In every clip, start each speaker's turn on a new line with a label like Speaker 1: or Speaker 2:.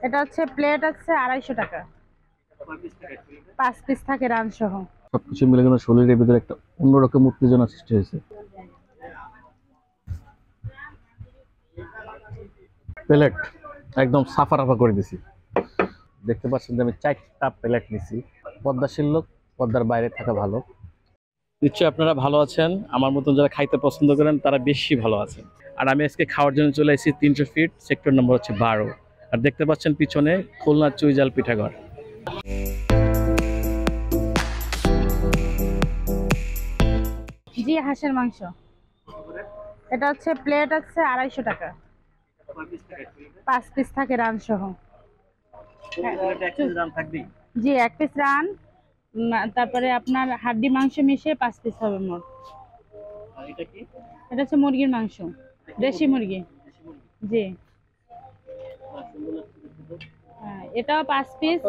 Speaker 1: এটা হচ্ছে প্লেট আছে 250 টাকা, 5 পিস থাকে রান সহ।
Speaker 2: সবকিছু মিলে কিন্তু শরীরের ভিতরে একটা অন্যরকম উত্তেজনা সৃষ্টি হয়েছে। প্লেট একদম সাফা রাফা করে দিছি। দেখতে পাচ্ছেন যে আমি 4টা প্লেট নিছি। পদ্মাশীল লোক, পদ্মার বাইরে থাকা ভালো। নিশ্চয়ই আপনারা ভালো আছেন, আমার মতন যারা খাইতে পছন্দ করেন তারা বেশি ভালো আছেন। আর আমি আজকে খাওয়ার জন্য চলে এসেছি 300 ফিট, সেক্টর নম্বর হচ্ছে 12। আর দেখতে পাচ্ছেন পিছনে খুলনা চুইঝাল পিঠাঘর।
Speaker 1: জি, হাঁসের মাংস। এটা হচ্ছে প্লেট আছে 250 টাকা, 5 পিস থাকে রান সহ। জি, 1 পিস রান, তারপরে আপনার হাড্ডি মাংস মিশিয়ে 5 পিস হবে মোট। এটা হচ্ছে মুরগির মাংস, দেশি মুরগি। জি, হ্যাঁ, এটাও 5 পিস।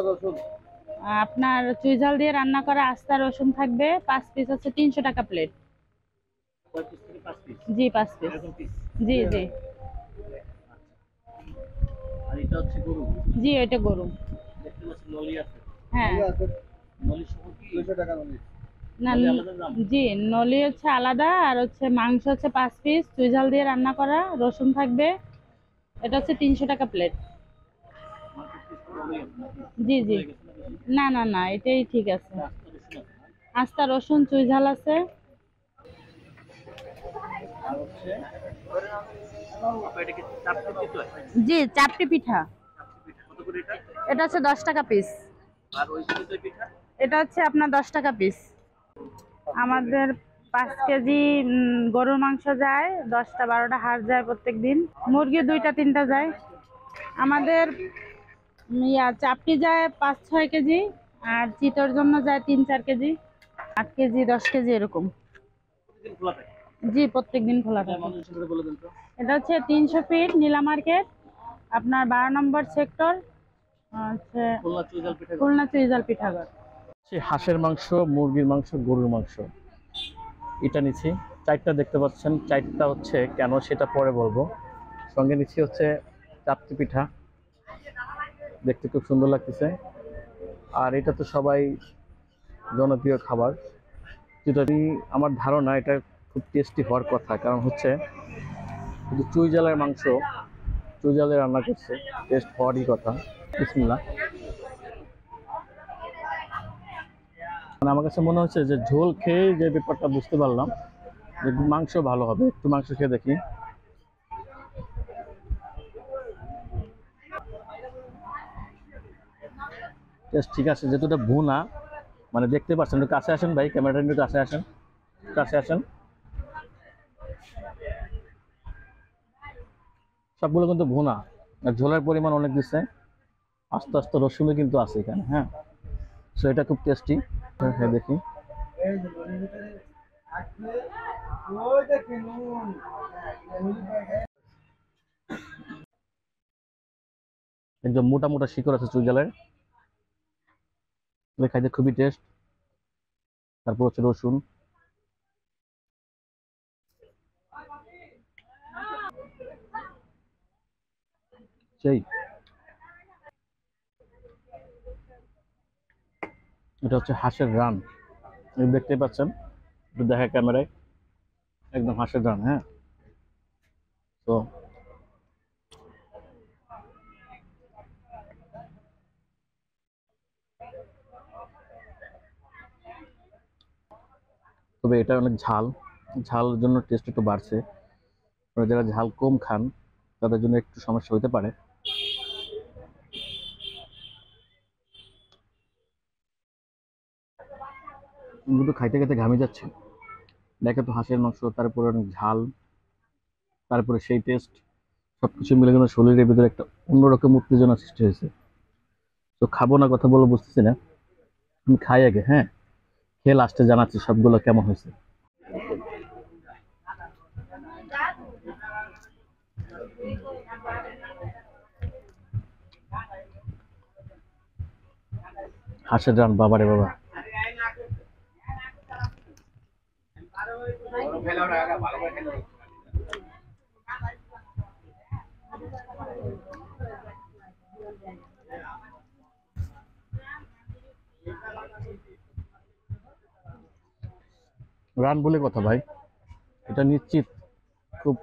Speaker 1: আপনার চুইঝাল দিয়ে রান্না করা আস্তা রসুন থাকবে। 5 পিস হচ্ছে 300 টাকা প্লেট। জি, 5 পিস। জি জি। জি, এটা গরু। হ্যাঁ, না, জি, নলি হচ্ছে আলাদা, আর হচ্ছে মাংস হচ্ছে 5 পিস চুইঝাল দিয়ে রান্না করা, রসুন থাকবে। এটা হচ্ছে 300 টাকা প্লেট। জি জি। না না না, এটাই ঠিক আছে। আস্তা রসুন চুইঝাল আছে। জি, চাপটি পিঠা। এটা হচ্ছে 10 টাকা পিস। এটা হচ্ছে আপনার 10 টাকা পিস। আমাদের 5 কেজি গরুর মাংস যায়, 10টা 12টা হাড় যায় প্রত্যেক দিন। মুরগি 2টা 3টা যায়। আমাদের চাপটি যায় 5-6 কেজি, আর চিতর জন্য যায় 3-4 কেজি, 8 কেজি 10 কেজি এরকম। জি, প্রত্যেক দিন খোলা থাকে। এটা হচ্ছে 300 ফিট নীলা মার্কেট, আপনার 12 নম্বর সেক্টর, হচ্ছে খুলনা চুইঝাল পিঠাঘর।
Speaker 2: হাঁসের মাংস, মুরগির মাংস, গরুর মাংস এটা নিচ্ছি। 4টা দেখতে পাচ্ছেন, 4টা হচ্ছে কেন সেটা পরে বলবো। সঙ্গে নিচ্ছি হচ্ছে চাপটি পিঠা, দেখতে খুব সুন্দর লাগতেছে। আর এটা তো সবাই জনপ্রিয় খাবার, যেটা আমার ধারণা এটা খুব টেস্টি হওয়ার কথা, কারণ হচ্ছে কিন্তু চুইঝালের মাংস চুইঝালে রান্না করছে, টেস্ট হওয়ারই কথা। বিসমিল্লাহ। মানে আমার কাছে মনে হচ্ছে যে ঝোল খেয়ে যে ব্যাপারটা বুঝতে পারলাম যে মাংস ভালো হবে। একটু মাংস খেয়ে দেখি। টেস্ট ঠিক আছে, যেহেতু এটা ভুনা, মানে দেখতে পাচ্ছেন। একটু কাছে আসেন ভাই, ক্যামেরাটা একটু কাছে আসেন, কাছে আসেন। সবগুলো কিন্তু ভুনা, আর ঝোলের পরিমাণ অনেক দিচ্ছে। আস্তে আস্তে রসুনও কিন্তু আছে এখানে। হ্যাঁ, সো এটা খুব টেস্টি। হ্যাঁ, দেখি। একদম মোটা মোটা শিকড় আছে চুইঝালের, খাইতে খুবই টেস্ট। তারপর হচ্ছে রসুন। সেই এটা হচ্ছে হাঁসের রান, দেখতে পাচ্ছেন, একটু দেখা ক্যামেরায়, একদম হাঁসের রান। হ্যাঁ, তো তবে এটা অনেক ঝাল, ঝালের জন্য টেস্ট একটু বাড়ছে। যারা ঝাল কম খান তাদের জন্য একটু সমস্যা হতে পারে। কিন্তু খাইতে খাইতে ঘামে যাচ্ছে। দেখে তো হাঁসের মাংস, তারপরে অনেক ঝাল, তারপরে সেই টেস্ট, সবকিছু মিলে কিন্তু শরীরের ভিতরে একটা অন্যরকম উত্তেজনা সৃষ্টি হয়েছে। তো খাবো না কথা বলে বুঝতেছি না, আমি খাই আগে। হ্যাঁ, খেয়ে লাস্টে জানাচ্ছি সবগুলো কেমন হয়েছে। হাঁসের রান, বাবারে বাবা। রান বলে কথা ভাই, এটা নিশ্চিত খুব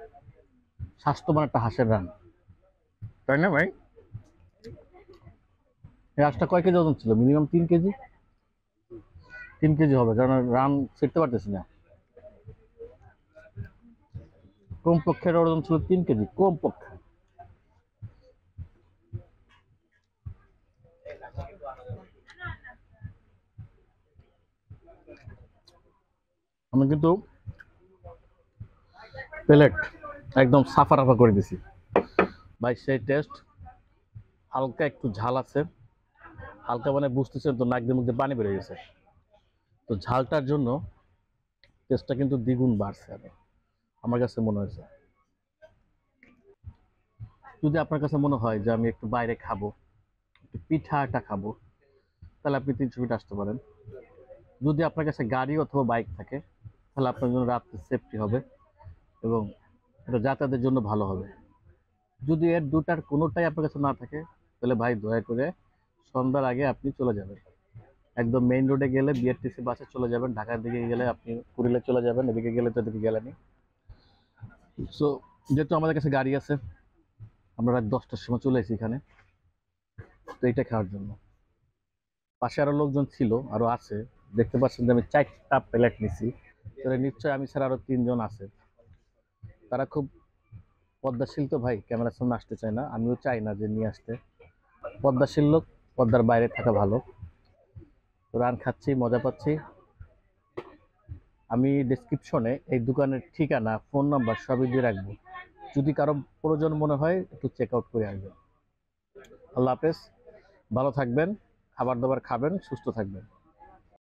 Speaker 2: স্বাস্থ্যবান একটা হাঁসের রান, তাই না ভাই? এই হাঁসটা কয় কেজি ওজন ছিল? মিনিমাম 3 কেজি, 3 কেজি হবে, কারণ রান ছিঁড়তে পারতেছি না। কম পক্ষের ওজন ছিল 3 কেজি, কম পক্ষে। আমি কিন্তু প্লেট একদম সাফা রাফা করে দিছি ভাই, সেই টেস্ট। হালকা একটু ঝাল আছে, হালকা মানে বুঝতেছেন তো, নাক দিয়ে মুখ দিয়ে পানি বেড়ে গেছে। তো ঝালটার জন্য টেস্টটা কিন্তু দ্বিগুণ বাড়ছে আরো, আমার কাছে মনে হয়েছে। যদি আপনার কাছে মনে হয় যে আমি একটু বাইরে খাবো, একটু পিঠাটা খাবো, তাহলে আপনি 300 ফিট আসতে পারেন। যদি আপনার কাছে গাড়ি অথবা বাইক থাকে, তাহলে আপনার জন্য রাত্রে সেফটি হবে এবং এটা যাতায়াতের জন্য ভালো হবে। যদি এর দুটার কোনোটাই আপনার কাছে না থাকে, তাহলে ভাই দয়া করে সন্ধ্যার আগে আপনি চলে যাবেন। একদম মেইন রোডে গেলে বিআরটিসি বাসে চলে যাবেন, ঢাকার দিকে গেলে আপনি কুড়িলে চলে যাবেন, এদিকে গেলে তো এদিকে গেলেনি। সো যেহেতু আমাদের কাছে গাড়ি আছে, আমরা রাত 10টার সময় চলে এসেছি এখানে, তো এইটা খাওয়ার জন্য। পাশে আরো লোকজন ছিল, আরো আছে, দেখতে পাচ্ছেন যে আমি 4টা প্লেট নিছি। তাহলে নিশ্চয়ই আমি ছাড়া আরো 3জন আছে। তারা খুব পদ্মাশীল তো ভাই, ক্যামেরার সামনে আসতে চায় না, আমিও চাই না যে নিয়ে আসতে। পদ্মাশীল লোক, পদ্মার বাইরে থাকা ভালো। তো রান খাচ্ছি, মজা পাচ্ছি। আমি ডেসক্রিপশনে এই দোকানের ঠিকানা, ফোন নাম্বার সবই দিয়ে রাখবো। যদি কারো প্রয়োজন মনে হয় একটু চেক আউট করে আসবেন। আল্লাহ হাফেজ, ভালো থাকবেন, খাবার দাবার খাবেন, সুস্থ থাকবেন।